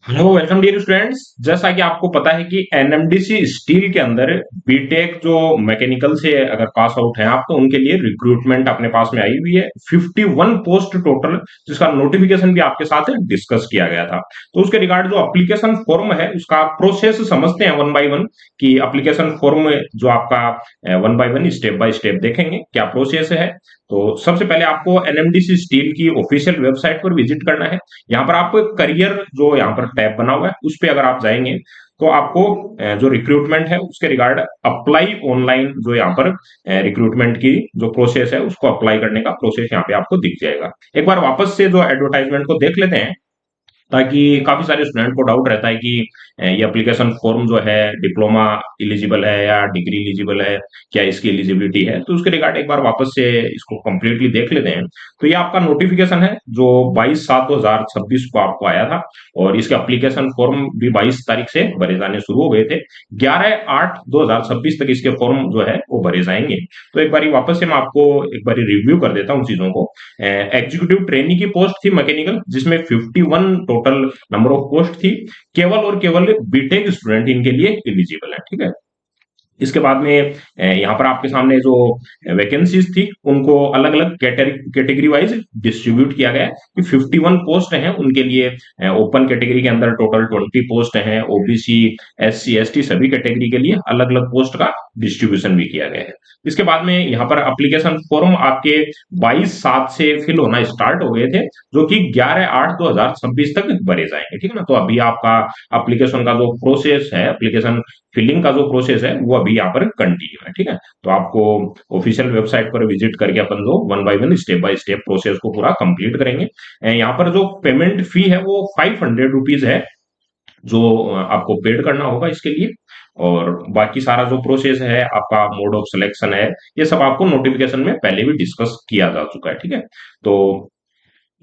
Hello welcome dear students. जैसा कि आपको पता है कि एनएमडीसी स्टील के अंदर बीटेक जो मैकेनिकल से अगर पास आउट हैं आप तो उनके लिए रिक्रूटमेंट अपने पास में आई हुई है 51 पोस्ट टोटल, जिसका नोटिफिकेशन भी आपके साथ डिस्कस किया गया था। तो उसके रिगार्ड जो एप्लीकेशन फॉर्म है उसका प्रोसेस समझते हैं वन बाय वन कि एप्लीकेशन फॉर्म जो आपका one by one step by step देखेंगे क्या प्रोसेस है। तो सबसे पहले आपको एनएमडीसी स्टील की ऑफिशियल वेबसाइट पर विजिट करना है। यहाँ पर आपको एक करियर जो यहाँ पर टैब बना हुआ है उस पर अगर आप जाएंगे तो आपको जो रिक्रूटमेंट है उसके रिगार्ड अप्लाई ऑनलाइन जो यहाँ पर रिक्रूटमेंट की जो प्रोसेस है उसको अप्लाई करने का प्रोसेस यहाँ पे आपको दिख जाएगा। एक बार वापस से जो एडवर्टाइजमेंट को देख लेते हैं, ताकि काफी सारे स्टूडेंट को डाउट रहता है कि ये एप्लीकेशन फॉर्म जो है डिप्लोमा एलिजिबल है या डिग्री एलिजिबल है, क्या इसकी एलिजिबिलिटी है। तो उसके रिगार्ड एक बार वापस से इसको कंप्लीटली देख लेते हैं। तो ये आपका नोटिफिकेशन है जो 22/7/2026 को आपको आया था, और इसके एप्लीकेशन फॉर्म भी 22 तारीख से भरे जाने शुरू हो गए थे। 11/8/2026 तक इसके फॉर्म जो है वो भरे जाएंगे। तो एक बार वापस से मैं आपको एक बार रिव्यू कर देता हूँ चीजों को। एग्जीक्यूटिव ट्रेनी की पोस्ट थी मैकेनिकल, जिसमें 51 टोटल नंबर ऑफ पोस्ट थी। केवल और केवल बीटेक स्टूडेंट इनके लिए एलिजिबल है, ठीक है। इसके बाद में यहाँ पर आपके सामने जो वैकेंसीज थी उनको अलग अलग कैटेगरी वाइज डिस्ट्रीब्यूट किया गया है कि 51 पोस्ट हैं उनके लिए। ओपन कैटेगरी के अंदर टोटल 20 पोस्ट हैं, ओबीसी एससी एसटी सभी कैटेगरी के लिए अलग अलग पोस्ट का डिस्ट्रीब्यूशन भी किया गया है। इसके बाद में यहाँ पर एप्लीकेशन फॉर्म आपके 22/7 से फिल होना स्टार्ट हो गए थे, जो कि 11/8/2026 तक भरे जाएंगे, ठीक है ना। तो अभी आपका एप्लीकेशन का जो प्रोसेस है, एप्लीकेशन फिलिंग का जो प्रोसेस है वो अभी यहाँ पर कंटिन्यू है, ठीक है। तो आपको ऑफिशियल वेबसाइट पर विजिट करके अपन जो one by one step by step process को पूरा कंप्लीट करेंगे। यहाँ पर जो पेमेंट फी है वो 500 रुपीज है, जो आपको पेड करना होगा इसके लिए। और बाकी सारा जो प्रोसेस है, आपका मोड ऑफ सिलेक्शन है, ये सब आपको नोटिफिकेशन में पहले भी डिस्कस किया जा चुका है, ठीक है। तो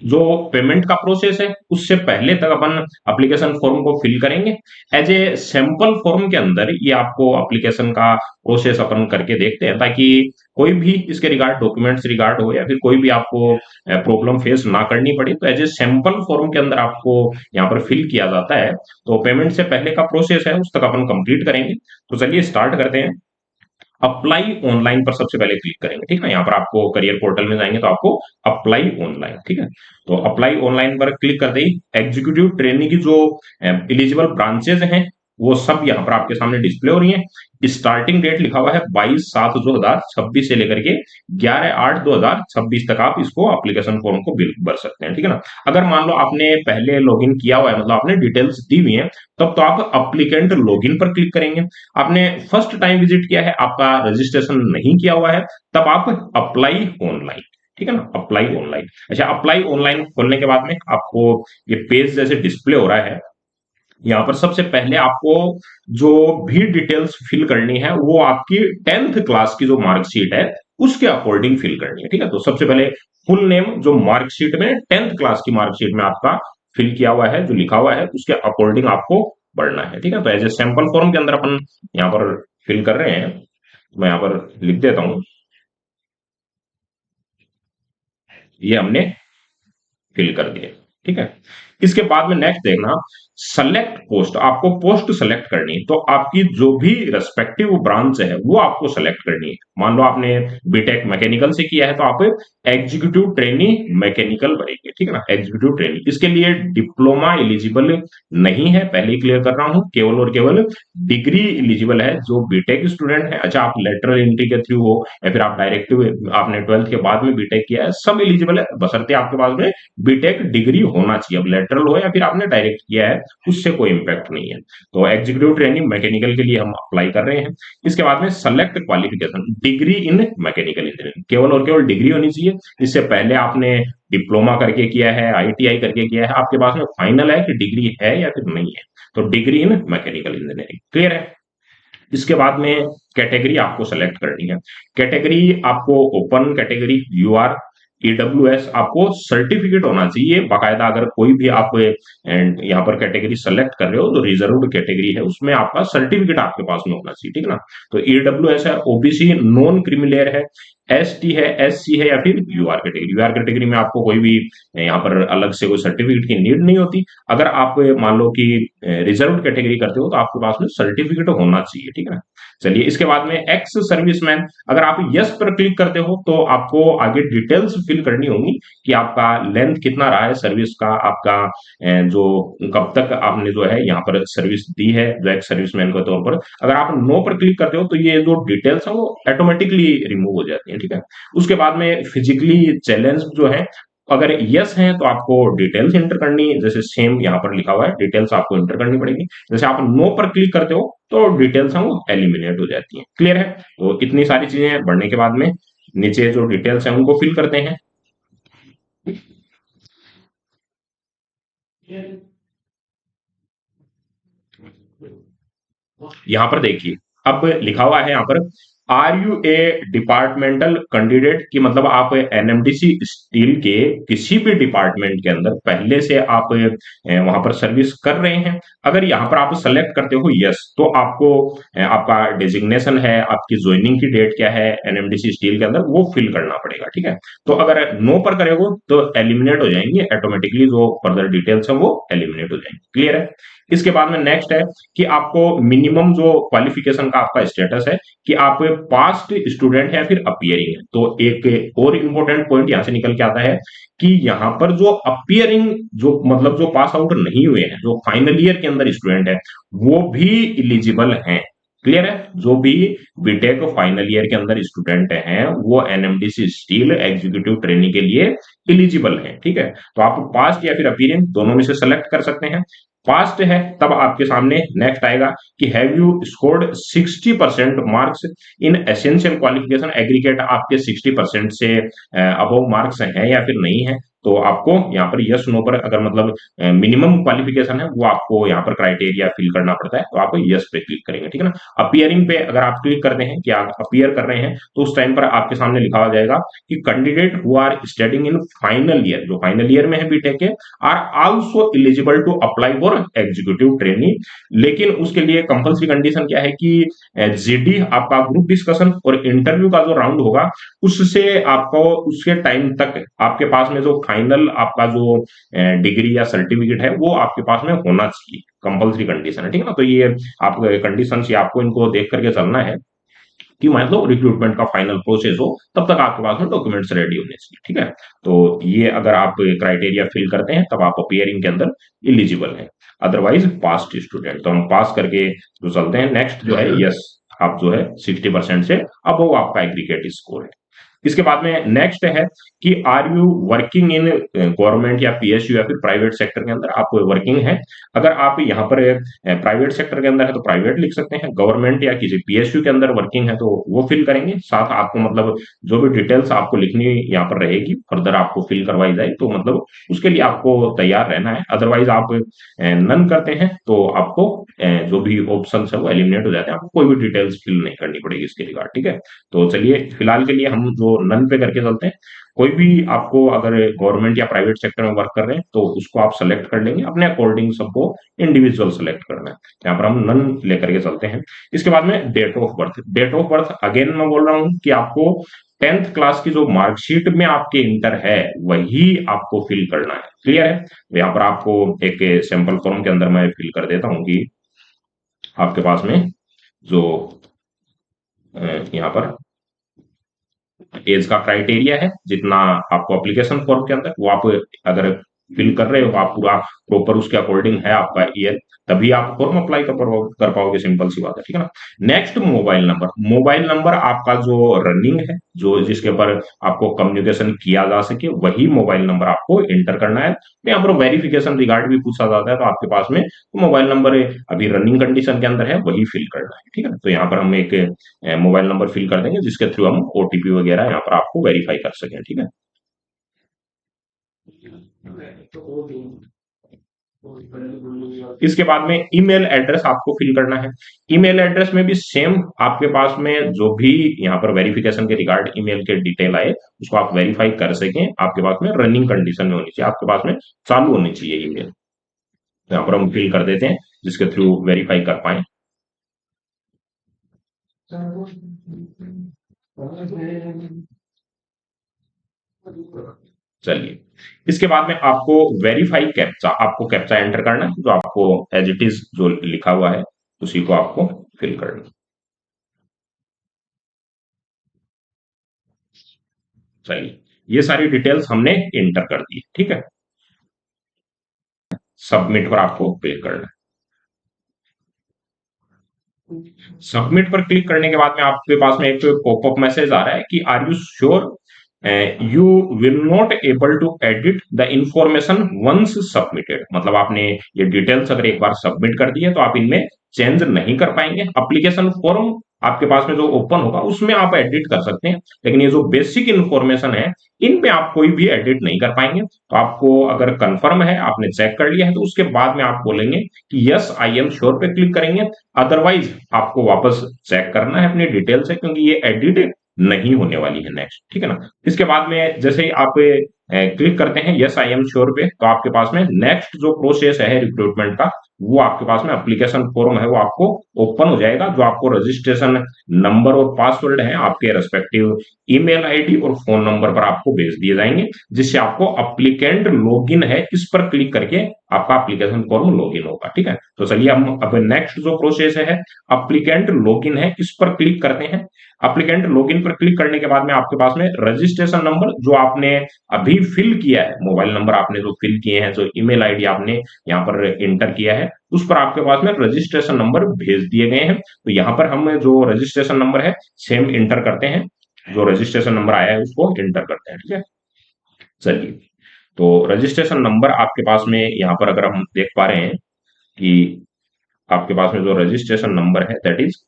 जो पेमेंट का प्रोसेस है उससे पहले तक अपन एप्लीकेशन फॉर्म को फिल करेंगे। एज ए सैंपल फॉर्म के अंदर ये आपको एप्लीकेशन का प्रोसेस अपन करके देखते हैं, ताकि कोई भी इसके रिगार्ड डॉक्यूमेंट्स रिगार्ड हो या फिर कोई भी आपको प्रॉब्लम फेस ना करनी पड़े, तो एज ए सैंपल फॉर्म के अंदर आपको यहाँ पर फिल किया जाता है। तो पेमेंट से पहले का प्रोसेस है उस तक अपन कंप्लीट करेंगे। तो चलिए स्टार्ट करते हैं। अप्लाई ऑनलाइन पर सबसे पहले क्लिक करेंगे, ठीक है। यहाँ पर आपको करियर पोर्टल में जाएंगे तो आपको अप्लाई ऑनलाइन, ठीक है। तो अप्लाई ऑनलाइन पर क्लिक करते ही एग्जीक्यूटिव ट्रेनिंग की जो एलिजिबल ब्रांचेज हैं वो सब यहाँ पर आपके सामने डिस्प्ले हो रही हैं। स्टार्टिंग डेट लिखा हुआ है 22/7/2026 से लेकर के 11/8/2026 तक आप इसको एप्लीकेशन फॉर्म को भर सकते हैं, ठीक है ना। अगर मान लो आपने पहले लॉगिन किया हुआ है, मतलब आपने डिटेल्स दी हुई है, तब तो आप अप्लीकेंट लॉगिन पर क्लिक करेंगे। आपने फर्स्ट टाइम विजिट किया है, आपका रजिस्ट्रेशन नहीं किया हुआ है, तब आप अप्लाई ऑनलाइन, ठीक है ना, अप्लाई ऑनलाइन। अच्छा, अप्लाई ऑनलाइन खोलने के बाद में आपको ये पेज जैसे डिस्प्ले हो रहा है। यहाँ पर सबसे पहले आपको जो भी डिटेल्स फिल करनी है वो आपकी 10th क्लास की जो मार्कशीट है उसके अकॉर्डिंग फिल करनी है, ठीक है। तो सबसे पहले फुल नेम जो मार्कशीट में 10th क्लास की मार्कशीट में आपका फिल किया हुआ है, जो लिखा हुआ है उसके अकॉर्डिंग आपको बढ़ना है, ठीक है। तो एज ए सैंपल फॉर्म के अंदर अपन यहाँ पर फिल कर रहे हैं। तो मैं यहाँ पर लिख देता हूं, ये हमने फिल कर दिए, ठीक है। इसके बाद में नेक्स्ट देखना, सेलेक्ट पोस्ट, आपको पोस्ट सेलेक्ट करनी है। तो आपकी जो भी रेस्पेक्टिव ब्रांच है वो आपको सेलेक्ट करनी है। मान लो आपने बीटेक मैकेनिकल से किया है तो आप एग्जीक्यूटिव ट्रेनी मैकेनिकल बनेंगे, ठीक है ना, एग्जीक्यूटिव ट्रेनी। इसके लिए डिप्लोमा एलिजिबल नहीं है, पहले ही क्लियर कर रहा हूं, केवल और केवल डिग्री एलिजिबल है जो बीटेक स्टूडेंट है। अच्छा, आप लेटरल एंट्री के थ्रू हो या फिर आप डायरेक्टिव आपने 12th के बाद में बीटेक किया है, सब एलिजिबल है, बशर्ते आपके पास में बीटेक डिग्री होना चाहिए। अब लेटरल हो या फिर आपने डायरेक्ट किया है, उससे कोई इंपैक्ट नहीं है। तो एग्जीक्यूटिव ट्रेनिंग मैकेनिकल के लिए हम अप्लाई कर रहे हैं। इसके बाद में select qualification, degree in mechanical engineering, केवल और केवल डिग्री होनी चाहिए। इससे पहले आपने डिप्लोमा करके किया है, आईटीआई करके किया है, आपके पास में फाइनल है कि डिग्री है या फिर नहीं है। तो degree in mechanical engineering, clear है। इसके बाद में कैटेगरी आपको सेलेक्ट करनी है। कैटेगरी आपको ओपन कैटेगरी, यूआर, ईडब्ल्यूएस, आपको सर्टिफिकेट होना चाहिए बाकायदा। अगर कोई भी आप यहाँ पर कैटेगरी सेलेक्ट कर रहे हो तो रिजर्व्ड कैटेगरी है, उसमें आपका सर्टिफिकेट आपके पास में होना चाहिए, ठीक है ना। तो ईडब्ल्यूएस है, ओबीसी नॉन क्रिमिलेयर है, ST है, SC है या फिर UR कैटेगरी। UR कैटेगरी में आपको कोई भी यहाँ पर अलग से कोई सर्टिफिकेट की नीड नहीं होती। अगर आप मान लो कि रिजर्व कैटेगरी करते हो तो आपके पास में सर्टिफिकेट होना चाहिए, ठीक है ना। चलिए, इसके बाद में एक्स सर्विसमैन, अगर आप यस पर क्लिक करते हो तो आपको आगे डिटेल्स फिल करनी होंगी कि आपका लेंथ कितना रहा है सर्विस का, आपका जो कब तक आपने जो है यहाँ पर सर्विस दी है जो एक्स सर्विसमैन के तौर पर। अगर आप नो पर क्लिक करते हो तो ये जो डिटेल्स है वो ऑटोमेटिकली रिमूव हो जाती है, ठीक है। उसके बाद में फिजिकली चैलेंज जो है, अगर यस है तो आपको डिटेल्स इंटर करनी, जैसे सेम यहाँ पर लिखा हुआ है डिटेल्स आपको इंटर करनी पड़ेगी। जैसे आप नो पर क्लिक करते हो तो डिटेल्स हैं वो एलिमिनेट हो जाती हैं। क्लियर है? तो इतनी सारी चीजें बढ़ने के बाद में नीचे जो डिटेल्स हैं उनको फिल करते हैं। यहाँ पर देखिए, अब लिखा हुआ है यहाँ पर, are you a departmental candidate, की मतलब आप एनएमडीसी स्टील के किसी भी डिपार्टमेंट के अंदर पहले से आप वहां पर सर्विस कर रहे हैं। अगर यहाँ पर आप सेलेक्ट करते हो यस, तो आपको आपका डेजिग्नेशन है, आपकी ज्वाइनिंग की डेट क्या है एनएमडीसी स्टील के अंदर, वो फिल करना पड़ेगा, ठीक है। तो अगर नो पर करेगो तो एलिमिनेट हो जाएंगे ऑटोमेटिकली, जो फर्दर डिटेल्स है वो एलिमिनेट हो जाएंगे। क्लियर है? इसके बाद में नेक्स्ट है कि आपको मिनिमम जो क्वालिफिकेशन का आपका स्टेटस है कि आप पास्ट स्टूडेंट है या फिर अपियरिंग है। तो एक और इंपॉर्टेंट पॉइंट यहां से निकल के आता है कि यहां पर जो अपियरिंग, जो मतलब जो पास आउट नहीं हुए हैं, जो फाइनल ईयर के अंदर स्टूडेंट है, वो भी इलिजिबल हैं। क्लियर है? जो भी बीटेक फाइनल ईयर के अंदर स्टूडेंट हैं वो एनएमडीसी स्टील एग्जीक्यूटिव ट्रेनिंग के लिए इलिजिबल हैं, ठीक है। तो आप पास्ट या फिर अपीयरिंग दोनों में से सेलेक्ट कर सकते हैं। पास्ट है तब आपके सामने नेक्स्ट आएगा कि have you scored 60% marks in essential qualification, aggregate आपके 60% से अबव मार्क्स हैं या फिर नहीं है। तो आपको यहाँ पर यस नो पर, अगर मतलब मिनिमम क्वालिफिकेशन है वो आपको यहाँ पर क्राइटेरिया फिल करना पड़ता है, तो आप यस पे क्लिक करेंगे, ठीक है ना। अपियरिंग पे अगर आप क्लिक करते हैं कि आप अपियर कर रहे हैं तो उस टाइम पर आपके सामने लिखा हो जाएगा कि candidate who are studying in final year, जो फाइनल ईयर में है बीटेक के, are also eligible to apply for executive training. लेकिन उसके लिए कंपल्सरी कंडीशन क्या है कि जीडी आपका ग्रुप डिस्कशन और इंटरव्यू का जो राउंड होगा उससे आपको उसके टाइम तक आपके पास में जो फाइनल आपका जो डिग्री या सर्टिफिकेट है वो आपके पास में होना चाहिए। कंपल्सरी कंडीशन है, ठीक है ना। तो ये आप कंडीशन से आपको इनको देख करके चलना है कि मतलब रिक्रूटमेंट का फाइनल प्रोसेस हो तब तक आपके पास में डॉक्यूमेंट्स रेडी होने चाहिए, ठीक है। तो ये अगर आप क्राइटेरिया फिल करते हैं तब आप अपियरिंग के अंदर इलिजिबल हैं, अदरवाइज पास्ट स्टूडेंट। तो हम पास करके जो चलते हैं नेक्स्ट जो है यस, आप जो है 60% से अब वो आपका एग्रीगेट स्कोर है। इसके बाद में नेक्स्ट है कि are you working in government या पीएसयू या फिर प्राइवेट सेक्टर के अंदर आप वर्किंग है। अगर आप यहाँ पर प्राइवेट सेक्टर के अंदर है तो प्राइवेट लिख सकते हैं, गवर्नमेंट या किसी पीएसयू के अंदर वर्किंग है तो वो फिल करेंगे। साथ आपको मतलब जो भी डिटेल्स आपको लिखनी यहाँ पर रहेगी फर्दर आपको फिल करवाई जाए, तो मतलब उसके लिए आपको तैयार रहना है। अदरवाइज आप नन करते हैं तो आपको जो भी ऑप्शन है वो एलिमिनेट हो जाते हैं, आपको कोई भी डिटेल्स फिल नहीं करनी पड़ेगी इसके रिगार्ड, ठीक है। तो चलिए फिलहाल के लिए हम जो नन पे करके चलते हैं। कोई भी आपको अगर गवर्नमेंट या प्राइवेट सेक्टर में वर्क कर रहे हैं तो उसको आप सेलेक्ट कर लेंगे, अपने अकॉर्डिंग सबको इंडिविजुअल सेलेक्ट करना है। यहाँ पर हम नन लेकर के चलते हैं। इसके बाद में date of birth, date of birth again मैं बोल रहा हूँ कि आपको 10th क्लास की जो मार्कशीट में आपके इंटर है वही आपको फिल करना है। क्लियर है? तो यहाँ पर आपको एक सैंपल फॉर्म के अंदर मैं फिल कर देता हूँ कि आपके पास में जो यहाँ पर एज का क्राइटेरिया है जितना आपको एप्लीकेशन फॉर्म के अंदर, वो आप अगर फिल कर रहे हो आप पूरा प्रॉपर उसके अकॉर्डिंग है आपका ईयर, तभी आप फॉर्म अप्लाई कर पाओगे। सिंपल सी बात है, ठीक है ना। Next mobile number, mobile number आपका जो रनिंग है, जो जिसके ऊपर आपको कम्युनिकेशन किया जा सके वही मोबाइल नंबर आपको एंटर करना है। तो यहाँ पर वेरिफिकेशन रिगार्ड भी पूछा जाता है तो आपके पास में मोबाइल नंबर अभी रनिंग कंडीशन के अंदर है वही फिल करना है, ठीक है। तो यहाँ पर हम एक मोबाइल नंबर फिल कर देंगे जिसके थ्रू हम ओटीपी वगैरह यहाँ पर आपको वेरीफाई कर सकें, ठीक है। इसके बाद में ईमेल एड्रेस आपको फिल करना है। ईमेल एड्रेस में भी सेम आपके पास में जो भी यहाँ पर वेरिफिकेशन के रिगार्ड ईमेल के डिटेल आए उसको आप वेरीफाई कर सकें, आपके पास में रनिंग कंडीशन में होनी चाहिए, आपके पास में चालू होनी चाहिए ईमेल। तो यहाँ पर हम फिल कर देते हैं जिसके थ्रू वेरीफाई कर पाए। चलिए, इसके बाद में आपको वेरीफाई कैप्चा, आपको कैप्चा एंटर करना है, जो आपको एज इट इज जो लिखा हुआ है उसी को आपको फिल करना है। चलिए, ये सारी डिटेल्स हमने एंटर कर दी, ठीक है। सबमिट पर आपको क्लिक करना है। सबमिट पर क्लिक करने के बाद में आपके पास में एक पॉपअप मैसेज आ रहा है कि are you sure you will not able to edit the information once submitted, मतलब आपने ये डिटेल्स अगर एक बार सबमिट कर दी है तो आप इनमें चेंज नहीं कर पाएंगे। एप्लीकेशन फॉर्म आपके पास में जो ओपन होगा उसमें आप एडिट कर सकते हैं, लेकिन ये जो बेसिक इंफॉर्मेशन है इन पे आप कोई भी एडिट नहीं कर पाएंगे। तो आपको अगर कंफर्म है, आपने चेक कर लिया है, तो उसके बाद में आप बोलेंगे कि यस आई एम श्योर पे क्लिक करेंगे। अदरवाइज आपको वापस चेक करना है अपनी डिटेल से, क्योंकि ये एडिट नहीं होने वाली है नेक्स्ट, ठीक है ना। इसके बाद में जैसे ही आप क्लिक करते हैं यस आई एम श्योर पे, तो आपके पास में नेक्स्ट जो प्रोसेस है रिक्रूटमेंट का, वो आपके पास में एप्लीकेशन फॉर्म है वो आपको ओपन हो जाएगा, जो आपको रजिस्ट्रेशन नंबर और पासवर्ड है आपके रेस्पेक्टिव ईमेल आईडी और फोन नंबर पर आपको भेज दिए जाएंगे, जिससे आपको अप्लीकेंट लॉगिन है इस पर क्लिक करके आपका एप्लीकेशन फॉर्म लॉगिन होगा, ठीक है। तो चलिए हम अब नेक्स्ट जो प्रोसेस है अप्लीकेंट लॉगिन है इस पर क्लिक करते हैं। एप्लीकेंट लॉगिन पर क्लिक करने के बाद में आपके पास में रजिस्ट्रेशन नंबर जो आपने अभी फिल किया है, मोबाइल नंबर आपने जो फिल किए हैं, जो ईमेल आईडी आपने यहाँ पर इंटर किया है, उस पर आपके पास में रजिस्ट्रेशन नंबर भेज दिए गए हैं। तो यहाँ पर हम जो रजिस्ट्रेशन नंबर है सेम इंटर करते हैं, जो रजिस्ट्रेशन नंबर आया है उसको इंटर करते हैं, ठीक है। चलिए, तो रजिस्ट्रेशन नंबर आपके पास में यहाँ पर अगर हम देख पा रहे हैं कि आपके पास में जो रजिस्ट्रेशन नंबर है दैट इज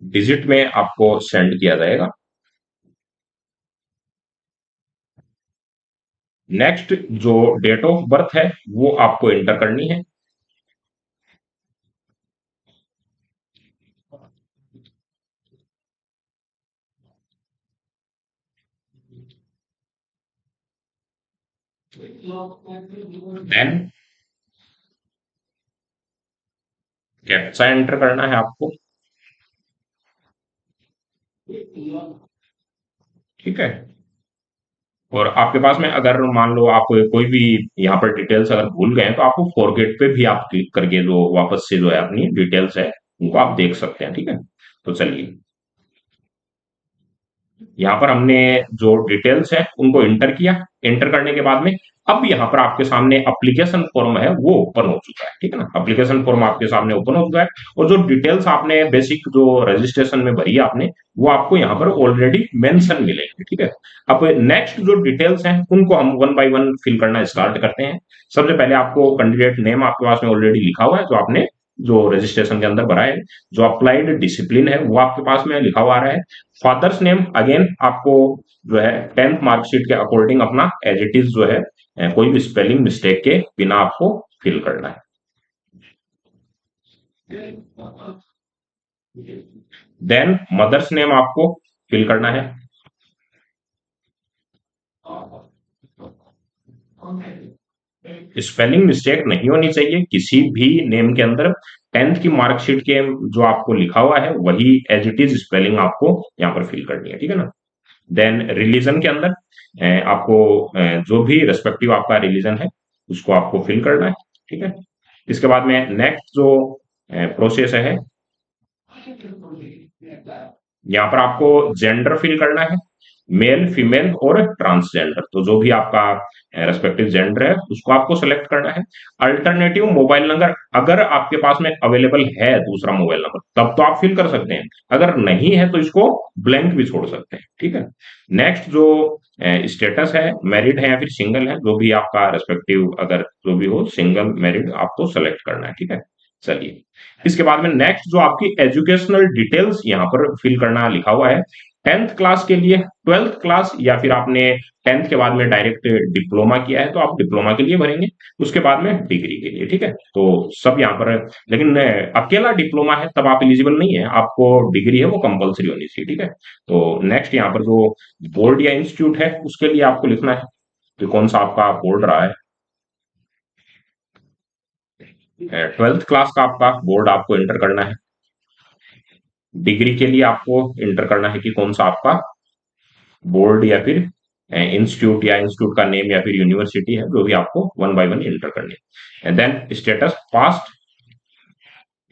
डिजिट में आपको सेंड किया जाएगा। नेक्स्ट जो डेट ऑफ बर्थ है वो आपको एंटर करनी है। देन कैप्चा एंटर करना है आपको, ठीक है। और आपके पास में अगर मान लो आप कोई भी यहाँ पर डिटेल्स अगर भूल गए हैं, तो आपको फॉरगेट पे भी आप क्लिक करके जो वापस से जो है अपनी डिटेल्स है उनको आप देख सकते हैं, ठीक है। तो चलिए, यहाँ पर हमने जो डिटेल्स है उनको एंटर किया। एंटर करने के बाद में अब यहाँ पर आपके सामने एप्लीकेशन फॉर्म है वो ओपन हो चुका है, ठीक है ना। एप्लीकेशन फॉर्म आपके सामने ओपन हो चुका है, और जो डिटेल्स आपने बेसिक जो रजिस्ट्रेशन में भरी है आपने, वो आपको यहाँ पर ऑलरेडी मेंशन मिलेंगे, ठीक है। अब नेक्स्ट जो डिटेल्स हैं उनको हम वन बाय वन फिल करना स्टार्ट करते हैं। सबसे पहले आपको कैंडिडेट नेम आपके पास में ऑलरेडी लिखा हुआ है, जो आपने जो रजिस्ट्रेशन के अंदर भरा है। जो अप्लाइड डिसिप्लिन है वो आपके पास में लिखा हुआ आ रहा है। फादर्स नेम अगेन आपको जो है 10th मार्कशीट के अकॉर्डिंग अपना एज इट इज जो है कोई भी स्पेलिंग मिस्टेक के बिना आपको फिल करना है। देन मदर्स नेम आपको फिल करना है। स्पेलिंग मिस्टेक नहीं होनी चाहिए किसी भी नेम के अंदर। 10th की मार्कशीट के जो आपको लिखा हुआ है वही एज इट इज स्पेलिंग आपको यहाँ पर फिल करनी है, ठीक है ना। देन रिलीजन के अंदर आपको जो भी रेस्पेक्टिव आपका रिलीजन है उसको आपको फिल करना है, ठीक है। इसके बाद में नेक्स्ट जो प्रोसेस है यहाँ पर आपको जेंडर फिल करना है, मेल फीमेल और ट्रांसजेंडर। तो जो भी आपका रेस्पेक्टिव जेंडर है उसको आपको सेलेक्ट करना है। अल्टरनेटिव मोबाइल नंबर अगर आपके पास में अवेलेबल है दूसरा मोबाइल नंबर तब तो आप फिल कर सकते हैं, अगर नहीं है तो इसको ब्लैंक भी छोड़ सकते हैं, ठीक है। नेक्स्ट जो स्टेटस है, मैरिड है या फिर सिंगल है, जो भी आपका रेस्पेक्टिव अगर जो भी हो, सिंगल मैरिड आपको सेलेक्ट करना है, ठीक है। चलिए, इसके बाद में नेक्स्ट जो आपकी एजुकेशनल डिटेल्स यहाँ पर फिल करना लिखा हुआ है। 10th क्लास के लिए 12th क्लास, या फिर आपने 10th के बाद में डायरेक्ट डिप्लोमा किया है तो आप डिप्लोमा के लिए भरेंगे, उसके बाद में डिग्री के लिए, ठीक है। तो सब यहाँ पर, लेकिन अकेला डिप्लोमा है तब आप एलिजिबल नहीं है, आपको डिग्री है वो कंपलसरी होनी चाहिए, ठीक है। तो नेक्स्ट यहाँ पर जो बोर्ड या इंस्टीट्यूट है उसके लिए आपको लिखना है कि कौन सा आपका बोर्ड रहा है। 12th क्लास का आपका बोर्ड आपको एंटर करना है। डिग्री के लिए आपको इंटर करना है कि कौन सा आपका बोर्ड या फिर इंस्टीट्यूट या इंस्टीट्यूट का नेम या फिर यूनिवर्सिटी है, जो भी आपको वन बाय वन इंटर करनी है। एंड देन स्टेटस पास्ट,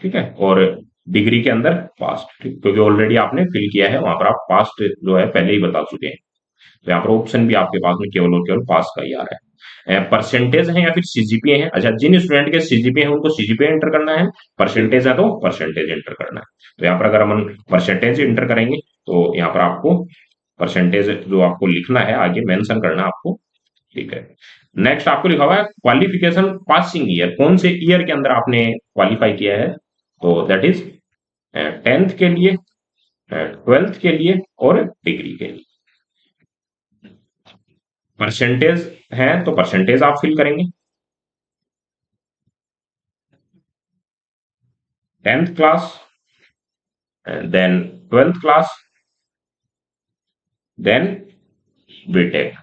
ठीक है, और डिग्री के अंदर पास्ट, ठीक, क्योंकि ऑलरेडी आपने फिल किया है, वहां पर आप पास्ट जो है पहले ही बता चुके हैं। तो यहाँ पर ऑप्शन भी आपके पास में केवल और केवल पास का ही आ रहा है। परसेंटेज है या फिर सीजीपीए है, अच्छा जिन स्टूडेंट के सीजीपीए है उनको सीजीपीए एंटर करना है, परसेंटेज है तो परसेंटेज एंटर करना है। तो यहाँ पर अगर हम परसेंटेज एंटर करेंगे तो यहाँ पर आपको परसेंटेज जो आपको लिखना है आगे मेंशन करना है आपको, ठीक है। नेक्स्ट आपको लिखा हुआ है क्वालिफिकेशन पासिंग ईयर, कौन से ईयर के अंदर आपने क्वालिफाई किया है, तो दैट इज 10th के लिए, 12th के लिए और डिग्री के लिए। परसेंटेज है तो परसेंटेज आप फिल करेंगे, 10th class, then 12th class, then BTech.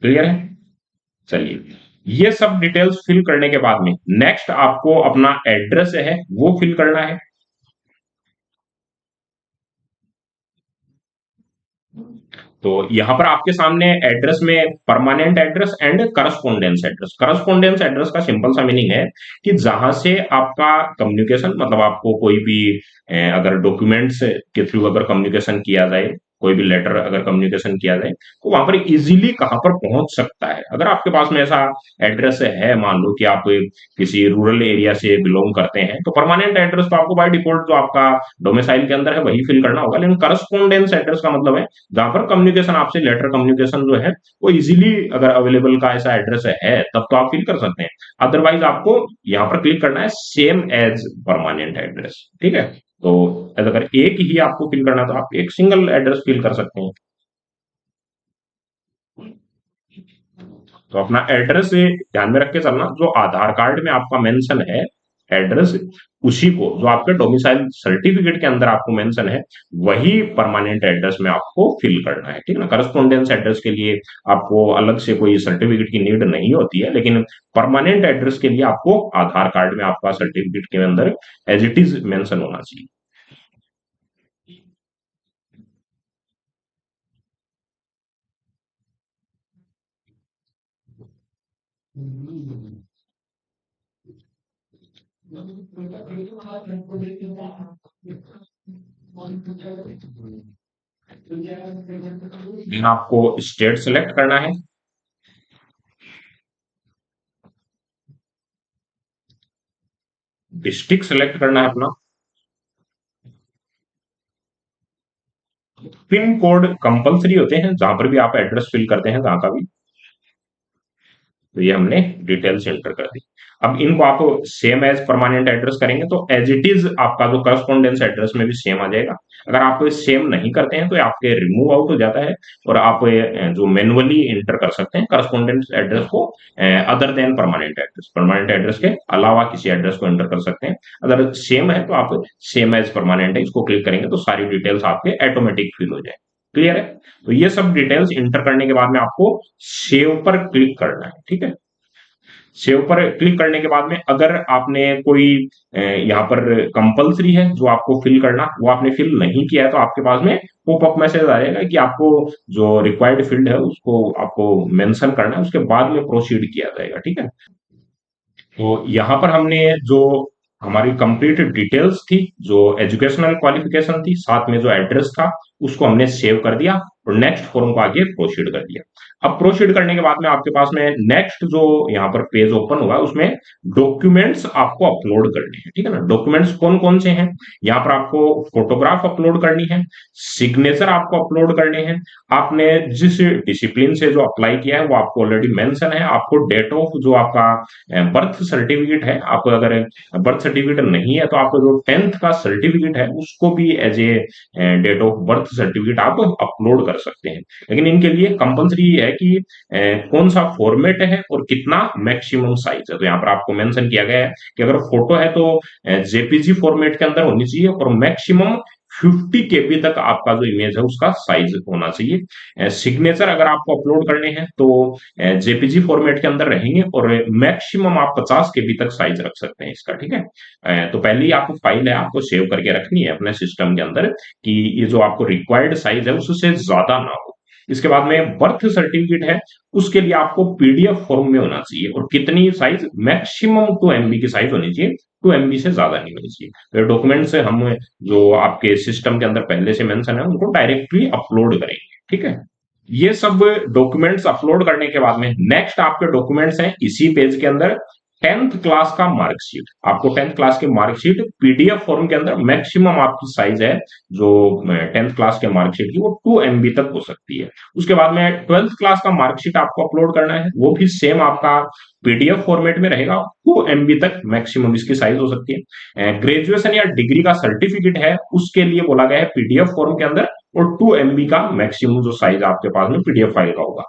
Clear है? चलिए, ये सब डिटेल्स फिल करने के बाद में नेक्स्ट आपको अपना एड्रेस है वो फिल करना है। तो यहां पर आपके सामने एड्रेस में permanent address and correspondence address, correspondence address का सिंपल सा मीनिंग है कि जहां से आपका कम्युनिकेशन, मतलब आपको कोई भी अगर डॉक्यूमेंट्स के थ्रू अगर कम्युनिकेशन किया जाए, कोई भी लेटर अगर कम्युनिकेशन किया जाए, तो वहां पर इजीली कहां पर पहुंच सकता है। अगर आपके पास में ऐसा एड्रेस है, मान लो कि आप किसी रूरल एरिया से बिलोंग करते हैं, तो परमानेंट एड्रेस तो आपको बाय डिफॉल्ट जो आपका डोमिसाइल के अंदर है वही फिल करना होगा, लेकिन करस्पोंडेंस एड्रेस का मतलब है जहां पर कम्युनिकेशन आपसे, लेटर कम्युनिकेशन जो है वो इजीली अगर अवेलेबल का ऐसा एड्रेस है तब तो आप फिल कर सकते हैं। अदरवाइज आपको यहाँ पर क्लिक करना है सेम एज परमानेंट एड्रेस, ठीक है। तो अगर एक ही आपको फिल करना है तो आप एक सिंगल एड्रेस फिल कर सकते हैं। तो अपना एड्रेस ध्यान में रख के चलना, जो आधार कार्ड में आपका मेंशन है एड्रेस, उसी को जो आपके डोमिसाइल सर्टिफिकेट के अंदर आपको मेंशन है वही परमानेंट एड्रेस में आपको फिल करना है, ठीक है ना। करस्पोंडेंस एड्रेस के लिए आपको अलग से कोई सर्टिफिकेट की नीड नहीं होती है, लेकिन परमानेंट एड्रेस के लिए आपको आधार कार्ड में आपका सर्टिफिकेट के अंदर एज इट इज मेंशन होना चाहिए। देन आपको स्टेट सेलेक्ट करना है, डिस्ट्रिक्ट सेलेक्ट करना है अपना, पिन कोड कंपलसरी होते हैं जहां पर भी आप एड्रेस फिल करते हैं, जहां का भी। तो ये हमने डिटेल्स एंटर कर दी। अब इनको आप सेम एज परमानेंट एड्रेस करेंगे तो एज इट इज आपका जो करस्पॉन्डेंस एड्रेस में भी सेम आ जाएगा। अगर आप सेम नहीं करते हैं तो ये आपके रिमूव आउट हो जाता है, और आप जो मैनुअली इंटर कर सकते हैं करस्पॉन्डेंस एड्रेस को, other than permanent address, permanent address के अलावा किसी एड्रेस को एंटर कर सकते हैं। अगर सेम है तो आप सेम एज परमानेंट है इसको क्लिक करेंगे तो सारी डिटेल्स आपके ऑटोमेटिक फिल हो जाए। क्लियर है? तो ये सब डिटेल्स इंटर करने के बाद में आपको सेव पर क्लिक करना है, ठीक है। सेव पर क्लिक करने के बाद में अगर आपने कोई यहाँ पर कंपलसरी है जो आपको फिल करना, वो आपने फिल नहीं किया है, तो आपके पास में पॉपअप मैसेज आएगा कि आपको जो रिक्वायर्ड फील्ड है उसको आपको मेंशन करना है, उसके बाद में प्रोसीड किया जाएगा, ठीक है। तो यहाँ पर हमने जो हमारी कंप्लीट डिटेल्स थी, जो एजुकेशनल क्वालिफिकेशन थी, साथ में जो एड्रेस था, उसको हमने सेव कर दिया और नेक्स्ट फॉर्म को आगे प्रोसीड कर दिया। अब प्रोसीड करने के बाद में आपके पास में नेक्स्ट जो यहाँ पर पेज ओपन हुआ उसमें डॉक्यूमेंट्स आपको अपलोड करने हैं, ठीक है ना। डॉक्यूमेंट्स कौन कौन से हैं? यहाँ पर आपको फोटोग्राफ अपलोड करनी है, सिग्नेचर आपको अपलोड करने हैं, आपने जिस डिसिप्लिन से जो अप्लाई किया है वो आपको ऑलरेडी मेंशन है, आपको डेट ऑफ जो आपका बर्थ सर्टिफिकेट है, आपको अगर बर्थ सर्टिफिकेट नहीं है तो आपको जो 10th का सर्टिफिकेट है उसको भी as a date of birth certificate आप अपलोड कर सकते हैं। लेकिन इनके लिए कंपलसरी है कि कौन सा फॉर्मेट है और कितना मैक्सिमम साइज है। तो यहाँ पर आपको मेंशन किया गया है कि अगर फोटो है तो जेपीजी फॉर्मेट के अंदर होनी चाहिए और मैक्सिमम 50 KB तक आपका जो इमेज है उसका साइज होना चाहिए। सिग्नेचर अगर आपको अपलोड करने हैं तो जेपीजी फॉर्मेट के अंदर रहेंगे, और मैक्सिमम आप 50 KB तक साइज रख सकते हैं इसका, ठीक है। तो पहले ही आपको फाइल है आपको सेव करके रखनी है अपने सिस्टम के अंदर, कि ये जो आपको रिक्वायर्ड साइज है उससे ज्यादा ना हो। इसके बाद में बर्थ सर्टिफिकेट है, उसके लिए आपको पीडीएफ फॉर्म में होना चाहिए, और कितनी साइज, मैक्सिमम 2 MB की साइज होनी चाहिए, 2 MB से ज्यादा नहीं होनी चाहिए। तो डॉक्यूमेंट से हम जो आपके सिस्टम के अंदर पहले से मेंशन है उनको डायरेक्टली अपलोड करेंगे, ठीक है। ये सब डॉक्यूमेंट्स अपलोड करने के बाद में नेक्स्ट आपके डॉक्यूमेंट्स हैं इसी पेज के अंदर, 10th क्लास का मार्कशीट। आपको 10th क्लास की मार्कशीट पीडीएफ फॉर्म के अंदर, मैक्सिमम आपकी साइज है जो 10th क्लास के मार्कशीट की वो 2 MB तक हो सकती है। उसके बाद में 12th क्लास का मार्कशीट आपको अपलोड करना है, वो भी सेम आपका पीडीएफ फॉर्मेट में रहेगा, 2 MB तक मैक्सिमम इसकी साइज हो सकती है। ग्रेजुएशन या डिग्री का सर्टिफिकेट है उसके लिए बोला गया है पीडीएफ फॉर्म के अंदर, और 2 MB का मैक्सिमम जो साइज आपके पास में पीडीएफ फाइल का होगा।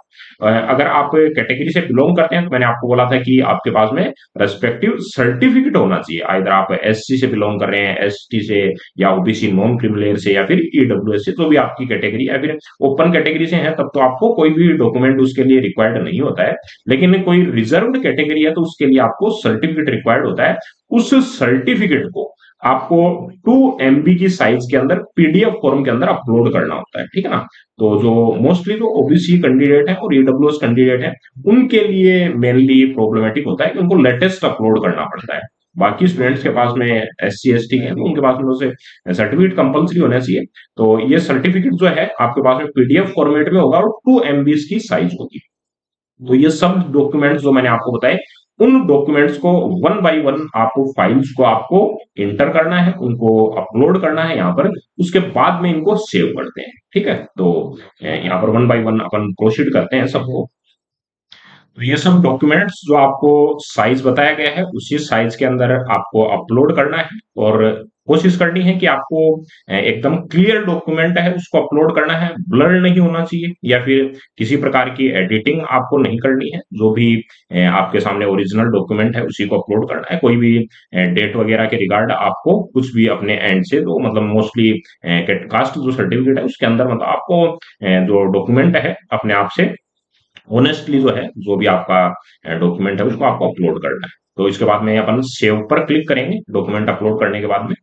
अगर आप कैटेगरी से बिलोंग करते हैं तो मैंने आपको बोला था कि आपके पास में रेस्पेक्टिव सर्टिफिकेट होना चाहिए, आइदर आप एससी से बिलोंग कर रहे हैं, एसटी से, या ओबीसी नॉन क्रिमिनल से, या फिर ईडब्ल्यूएस से, जो भी आपकी कैटेगरी है। फिर ओपन कैटेगरी से है तब तो आपको कोई भी डॉक्यूमेंट उसके लिए रिक्वायर्ड नहीं होता है, लेकिन कोई रिजर्व्ड कैटेगरी है तो उसके लिए आपको सर्टिफिकेट रिक्वायर्ड होता है। उस सर्टिफिकेट को आपको 2 MB की साइज के अंदर पीडीएफ फॉर्म के अंदर अपलोड करना होता है, ठीक है ना। तो जो मोस्टली जो ओबीसी कैंडिडेट है और ईडब्ल्यूएस कैंडिडेट है उनके लिए मेनली प्रॉब्लमेटिक होता है कि उनको लेटेस्ट अपलोड करना पड़ता है। बाकी स्टूडेंट्स के पास में एससी एसटी है तो उनके पास में उसे सर्टिफिकेट कंपलसरी होना चाहिए। तो ये सर्टिफिकेट जो है आपके पास में पीडीएफ फॉर्मेट में होगा और 2 MB की साइज होगी। तो ये सब डॉक्यूमेंट्स जो मैंने आपको बताए, उन डॉक्यूमेंट्स को वन बाय वन आपको फाइल्स को आपको इंटर करना है, उनको अपलोड करना है यहाँ पर, उसके बाद में इनको सेव करते हैं, ठीक है। तो यहाँ पर one by one upon proceed करते हैं सबको। तो ये सब डॉक्यूमेंट्स जो आपको साइज बताया गया है उसी साइज के अंदर आपको अपलोड करना है, और कोशिश करनी है कि आपको एकदम क्लियर डॉक्यूमेंट है उसको अपलोड करना है, ब्लर नहीं होना चाहिए, या फिर किसी प्रकार की एडिटिंग आपको नहीं करनी है। जो भी आपके सामने ओरिजिनल डॉक्यूमेंट है उसी को अपलोड करना है, कोई भी डेट वगैरह के रिगार्ड आपको कुछ भी अपने एंड से, तो मतलब मोस्टली कास्ट जो सर्टिफिकेट है उसके अंदर मतलब आपको जो डॉक्यूमेंट है अपने आप से ऑनेस्टली जो है, जो भी आपका डॉक्यूमेंट है उसको आपको अपलोड करना है। तो इसके बाद में अपन सेव पर क्लिक करेंगे डॉक्यूमेंट अपलोड करने के बाद में।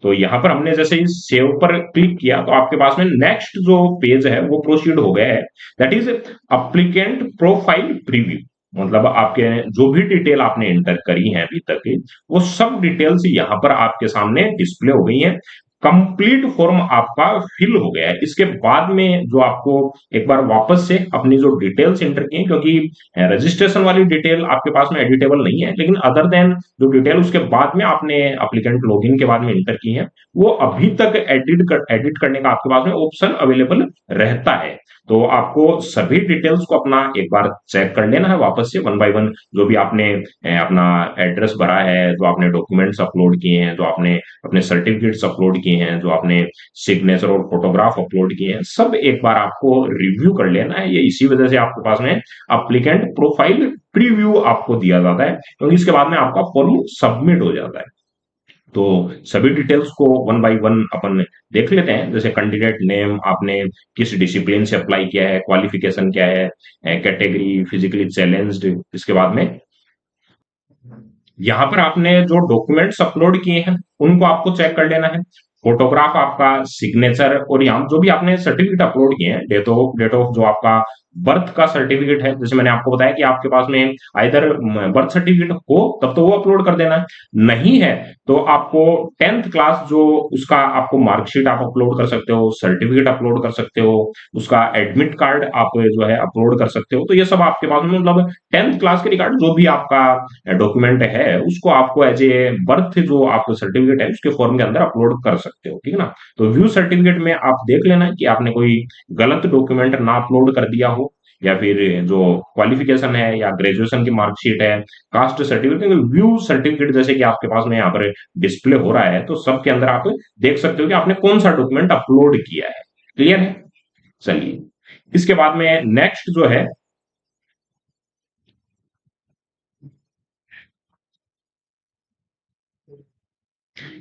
तो यहाँ पर हमने जैसे ही सेव पर क्लिक किया तो आपके पास में नेक्स्ट जो पेज है वो प्रोसीड हो गया है, that is applicant profile preview. मतलब आपके जो भी डिटेल आपने एंटर करी है अभी तक वो सब डिटेल्स यहाँ पर आपके सामने डिस्प्ले हो गई है। कंप्लीट फॉर्म आपका फिल हो गया है। इसके बाद में जो आपको एक बार वापस से अपनी जो डिटेल्स एंटर की हैं, क्योंकि रजिस्ट्रेशन वाली डिटेल आपके पास में एडिटेबल नहीं है, लेकिन अदर देन जो डिटेल उसके बाद में आपने एप्लीकेंट लॉगिन के बाद में एंटर की है वो अभी तक एडिट करने का आपके पास में ऑप्शन अवेलेबल रहता है। तो आपको सभी डिटेल्स को अपना एक बार चेक कर लेना है वापस से वन बाय वन। जो भी आपने अपना एड्रेस भरा है, जो आपने डॉक्यूमेंट्स अपलोड किए हैं, जो आपने अपने सर्टिफिकेट्स अपलोड किए हैं, जो आपने सिग्नेचर और फोटोग्राफ अपलोड किए हैं, सब एक बार आपको रिव्यू कर लेना है। ये इसी वजह से आपके पास में अप्लीकेंट प्रोफाइल प्रीव्यू आपको दिया जाता है, क्योंकि इसके बाद में आपका फॉर्म सबमिट हो जाता है। तो सभी डिटेल्स को वन बाय वन अपन देख लेते हैं। जैसे कैंडिडेट नेम, आपने किस डिसिप्लिन से अप्लाई किया है, क्वालिफिकेशन क्या है, कैटेगरी फिजिकली चैलेंज्ड। इसके बाद में यहाँ पर आपने जो डॉक्यूमेंट्स अपलोड किए हैं उनको आपको चेक कर लेना है। फोटोग्राफ, आपका सिग्नेचर, और यहाँ जो भी आपने सर्टिफिकेट अपलोड किए हैं, डेट ऑफ जो आपका बर्थ का सर्टिफिकेट है, जैसे मैंने आपको बताया कि आपके पास में आइदर बर्थ सर्टिफिकेट हो तब तो वो अपलोड कर देना है, नहीं है तो आपको 10th क्लास जो उसका आपको मार्कशीट आप अपलोड कर सकते हो, सर्टिफिकेट अपलोड कर सकते हो, उसका एडमिट कार्ड आप जो है अपलोड कर सकते हो। तो ये सब आपके पास में मतलब 10th क्लास के रिगार्ड जो भी आपका डॉक्यूमेंट है उसको आपको एज ए बर्थ जो आपको सर्टिफिकेट है उसके फॉर्म के अंदर अपलोड कर सकते हो, ठीक है ना। तो व्यू सर्टिफिकेट में आप देख लेना कि आपने कोई गलत डॉक्यूमेंट ना अपलोड कर दिया हो, या फिर जो क्वालिफिकेशन है या ग्रेजुएशन की मार्कशीट है, कास्ट सर्टिफिकेट, व्यू सर्टिफिकेट जैसे कि आपके पास में यहाँ पर डिस्प्ले हो रहा है, तो सबके अंदर आप देख सकते हो कि आपने कौन सा डॉक्यूमेंट अपलोड किया है। क्लियर है। चलिए, इसके बाद में नेक्स्ट जो है,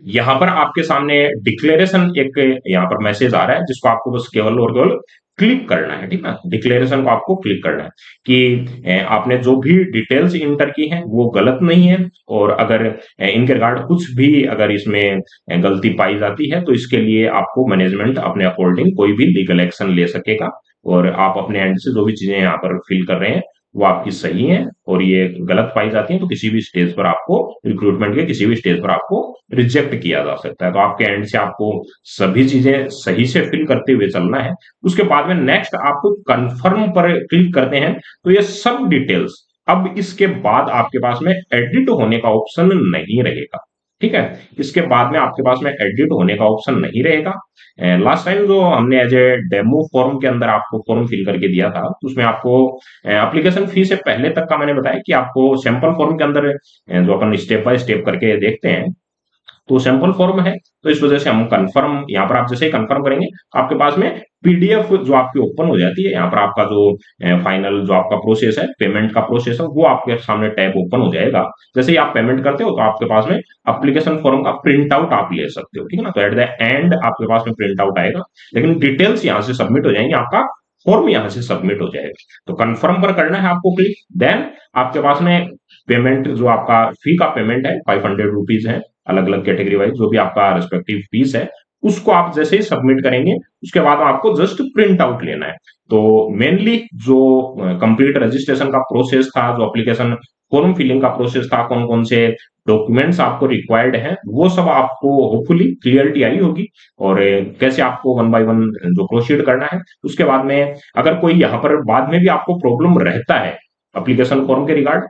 यहाँ पर आपके सामने डिक्लेरेशन एक यहाँ पर मैसेज आ रहा है, जिसको आपको बस केवल और केवल क्लिक करना है, ठीक है। डिक्लेरेशन को आपको क्लिक करना है कि आपने जो भी डिटेल्स इंटर की हैं वो गलत नहीं है, और अगर इनके रिगार्ड कुछ भी अगर इसमें गलती पाई जाती है तो इसके लिए आपको मैनेजमेंट अपने अकॉर्डिंग कोई भी लीगल एक्शन ले सकेगा, और आप अपने एंड से जो भी चीजें यहाँ पर फिल कर रहे हैं वो आपकी सही है, और ये गलत पाई जाती है तो किसी भी स्टेज पर आपको, रिक्रूटमेंट के किसी भी स्टेज पर आपको रिजेक्ट किया जा सकता है। तो आपके एंड से आपको सभी चीजें सही से फिल करते हुए चलना है। उसके बाद में नेक्स्ट आपको कंफर्म पर क्लिक करते हैं, तो ये सब डिटेल्स, अब इसके बाद आपके पास में एडिट होने का ऑप्शन नहीं रहेगा, ठीक है। इसके बाद में आपके पास में एडिट होने का ऑप्शन नहीं रहेगा। लास्ट टाइम जो हमने एज ए डेमो फॉर्म के अंदर आपको फॉर्म फिल करके दिया था, तो उसमें आपको एप्लीकेशन फी से पहले तक का मैंने बताया कि आपको सैंपल फॉर्म के अंदर जो अपन स्टेप बाय स्टेप करके देखते हैं, तो सैंपल फॉर्म है, तो इस वजह से हम कंफर्म, यहाँ पर आप जैसे ही कंफर्म करेंगे आपके पास में पीडीएफ जो आपकी ओपन हो जाती है, यहाँ पर आपका जो फाइनल जो आपका प्रोसेस है, पेमेंट का प्रोसेस है, वो आपके सामने टैब ओपन हो जाएगा। जैसे ही आप पेमेंट करते हो तो आपके पास में एप्लीकेशन फॉर्म का प्रिंट आउट आप ले सकते हो, ठीक है ना। तो एट द एंड आपके पास में प्रिंट आउट आएगा, लेकिन डिटेल्स यहाँ से सबमिट हो जाएंगे, आपका फॉर्म यहाँ से सबमिट हो जाएगा। तो कंफर्म पर करना है आपको क्लिक, देन आपके पास में पेमेंट जो आपका फी का पेमेंट है 500 रुपीज है, अलग अलग कैटेगरी वाइज जो भी आपका रिस्पेक्टिव फीस है, उसको आप जैसे ही सबमिट करेंगे उसके बाद आपको जस्ट प्रिंट आउट लेना है। तो मेनली जो कंप्लीट रजिस्ट्रेशन का प्रोसेस था, जो एप्लीकेशन फॉर्म फिलिंग का प्रोसेस था, कौन कौन से डॉक्यूमेंट्स आपको रिक्वायर्ड हैं, वो सब आपको होपफुली क्लियरिटी आई होगी, और कैसे आपको वन बाय वन जो प्रोसीड करना है। उसके बाद में अगर कोई यहाँ पर बाद में भी आपको प्रॉब्लम रहता है एप्लीकेशन फॉर्म के रिगार्ड,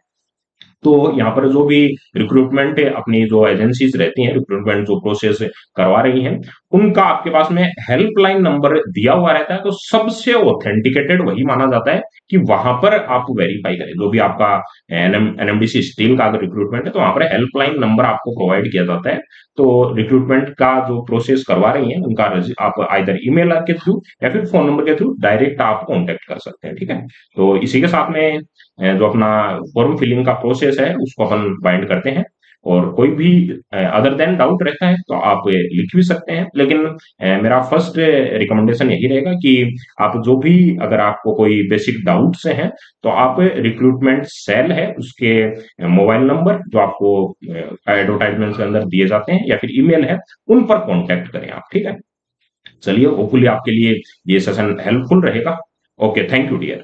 तो यहाँ पर जो भी रिक्रूटमेंट अपनी जो एजेंसीज रहती हैं, रिक्रूटमेंट जो प्रोसेस करवा रही हैं, उनका आपके पास में हेल्पलाइन नंबर दिया हुआ रहता है। तो सबसे ऑथेंटिकेटेड वही माना जाता है कि वहां पर आप वेरीफाई करें, जो भी आपका एनएमडीसी स्टील का अगर रिक्रूटमेंट है तो वहां पर हेल्पलाइन नंबर आपको प्रोवाइड किया जाता है। तो रिक्रूटमेंट का जो प्रोसेस करवा रही है उनका आप आइदर ईमेल के थ्रू या फिर फोन नंबर के थ्रू डायरेक्ट आप कॉन्टेक्ट कर सकते हैं, ठीक है। तो इसी के साथ में जो अपना फॉर्म फिलिंग का प्रोसेस है उसको अपन बाइंड करते हैं, और कोई भी अदर देन डाउट रहता है तो आप लिख भी सकते हैं, लेकिन मेरा फर्स्ट रिकमेंडेशन यही रहेगा कि आप जो भी, अगर आपको कोई बेसिक डाउट्स हैं तो आप रिक्रूटमेंट सेल है उसके मोबाइल नंबर जो आपको एडवर्टाइजमेंट के अंदर दिए जाते हैं या फिर ईमेल है, उन पर कॉन्टेक्ट करें आप, ठीक है। चलिए, होपफुली आपके लिए ये सेशन हेल्पफुल रहेगा। Okay, thank you dear.